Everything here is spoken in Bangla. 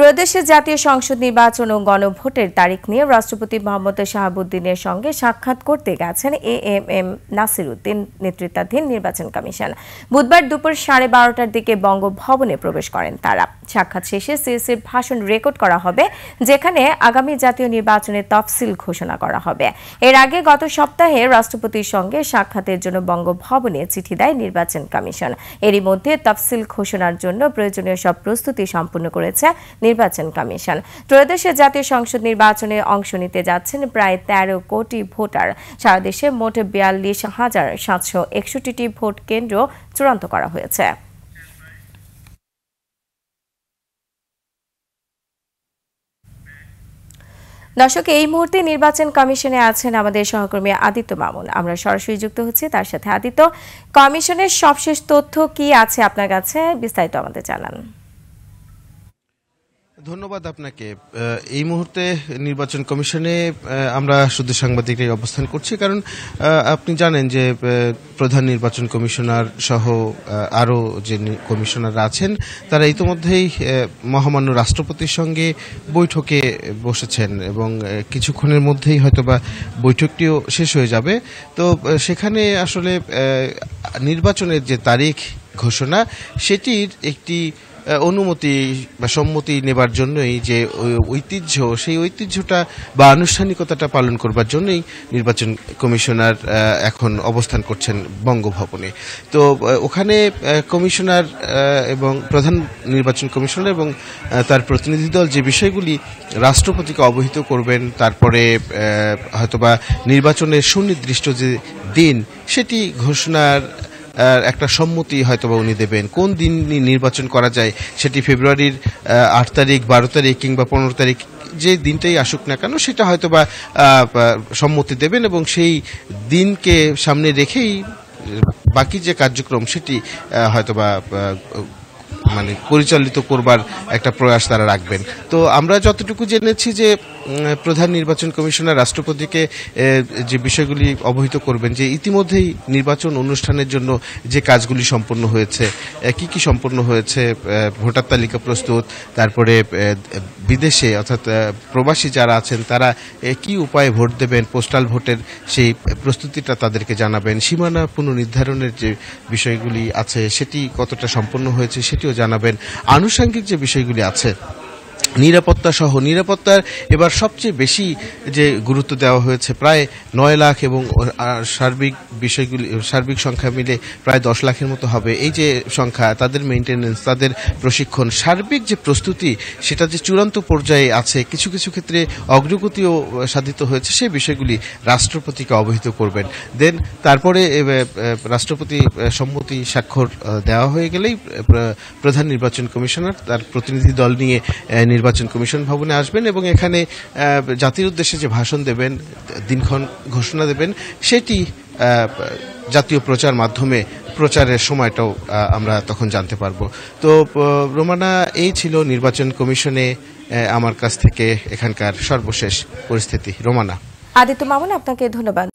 ত্রয়োদশ জাতীয় সংসদ নির্বাচন ও গণভোটের তারিখ নিয়ে রাষ্ট্রপতি মোহাম্মদ শাহাবুদ্দিনের সঙ্গে সাক্ষাৎ করতে গেছেন এএমএম নাসির উদ্দিন নেতৃত্বাধীন নির্বাচন কমিশন। বুধবার দুপুর 12:30টার দিকে বঙ্গভবনে প্রবেশ করেন তারা। সাক্ষাৎ শেষে সিএসির ভাষণ রেকর্ড করা হবে, যেখানে আগামী জাতীয় নির্বাচনের তফসিল ঘোষণা করা হবে। এর আগে গত সপ্তাহে রাষ্ট্রপতির সঙ্গে সাক্ষাতের জন্য বঙ্গভবনে চিঠি দেয় নির্বাচন কমিশন। এরই মধ্যে তফসিল ঘোষণার জন্য প্রয়োজনীয় সব প্রস্তুতি সম্পন্ন করেছে নির্বাচন কমিশন। ত্রয়োদশ জাতীয় সংসদ নির্বাচনে অংশ নিতে যাচ্ছেন প্রায় 13 কোটি ভোটার। সারা দেশে মোট 42,761টি ভোট কেন্দ্র চূড়ান্ত করা হয়েছে। দর্শক, এই মুহূর্তে নির্বাচন কমিশনে আছেন আমাদের সহকর্মী আদিত্য মামুন। আমরা সরাসরি যুক্ত হচ্ছি তার সাথে। আদিত্য, কমিশনের সবশেষ তথ্য কি আছে আপনার কাছে, বিস্তারিত আমাদের জানান। ধন্যবাদ আপনাকে। এই মুহূর্তে নির্বাচন কমিশনে আমরা শুধু সাংবাদিকরাই অবস্থান করছি, কারণ আপনি জানেন যে প্রধান নির্বাচন কমিশনার সহ আরও যে কমিশনাররা আছেন তারা ইতিমধ্যেই মহামান্য রাষ্ট্রপতির সঙ্গে বৈঠকে বসেছেন এবং কিছুক্ষণের মধ্যেই হয়তোবা বৈঠকটিও শেষ হয়ে যাবে। তো সেখানে আসলে নির্বাচনের যে তারিখ ঘোষণা, সেটির একটি অনুমতি বা সম্মতি নেবার জন্যই যে ঐতিহ্য, সেই ঐতিহ্যটা বা আনুষ্ঠানিকতাটা পালন করবার জন্যই নির্বাচন কমিশনার এখন অবস্থান করছেন বঙ্গভবনে। তো ওখানে কমিশনার এবং প্রধান নির্বাচন কমিশনার এবং তার প্রতিনিধি দল যে বিষয়গুলি রাষ্ট্রপতিকে অবহিত করবেন, তারপরে হয়তোবা নির্বাচনের সুনির্দিষ্ট যে দিন সেটি ঘোষণার একটা সম্মতি হয়তোবা উনি দেবেন। কোন দিন নির্বাচন করা যায়, সেটি ফেব্রুয়ারির 8 তারিখ, 12 তারিখ কিংবা 15 তারিখ, যে দিনটাই আসুক না কেন সেটা হয়তোবা সম্মতি দেবেন এবং সেই দিনকে সামনে রেখেই বাকি যে কার্যক্রম সেটি হয়তোবা মানে পরিচালিত করবার একটা প্রয়াস তারা রাখবেন। তো আমরা যতটুকু জেনেছি যে প্রধান নির্বাচন কমিশনার রাষ্ট্রপতিকে যে বিষয়গুলি অবহিত করবেন, যে ইতিমধ্যেই নির্বাচন অনুষ্ঠানের জন্য যে কাজগুলি সম্পন্ন হয়েছে, কি কি সম্পন্ন হয়েছে, ভোটার তালিকা প্রস্তুত, তারপরে বিদেশে অর্থাৎ প্রবাসী যারা আছেন তারা কি উপায়ে ভোট দেবেন, পোস্টাল ভোটের সেই প্রস্তুতিটা তাদেরকে জানাবেন, সীমানা পুনর্নির্ধারণের যে বিষয়গুলি আছে সেটি কতটা সম্পন্ন হয়েছে সেটিও জানাবেন, আনুষঙ্গিক যে বিষয়গুলি আছে নিরাপত্তা সহ। নিরাপত্তার এবার সবচেয়ে বেশি যে গুরুত্ব দেওয়া হয়েছে, প্রায় 9 লাখ এবং সার্বিক বিষয়গুলি, সার্বিক সংখ্যা মিলে প্রায় 10 লাখের মতো হবে। এই যে সংখ্যা, তাদের মেইনটেনেন্স, তাদের প্রশিক্ষণ, সার্বিক যে প্রস্তুতি সেটা যে চূড়ান্ত পর্যায়ে আছে, কিছু কিছু ক্ষেত্রে অগ্রগতিও সাধিত হয়েছে, সেই বিষয়গুলি রাষ্ট্রপতিকে অবহিত করবেন। দেন তারপরে রাষ্ট্রপতি সম্মতি স্বাক্ষর দেওয়া হয়ে গেলেই প্রধান নির্বাচন কমিশনার তার প্রতিনিধি দল নিয়ে নির্বাচন কমিশন ভবনে আসবেন এবং এখানে জাতির উদ্দেশ্যে যে ভাষণ দেবেন, দিনক্ষণ ঘোষণা দেবেন, সেটি জাতীয় প্রচার মাধ্যমে প্রচারের সময়টাও আমরা তখন জানতে পারবো। তো রোমানা, এই ছিল নির্বাচন কমিশনে আমার কাছ থেকে এখানকার সর্বশেষ পরিস্থিতি। রোমানা। আদিত্য মামুন, আপনাকে ধন্যবাদ।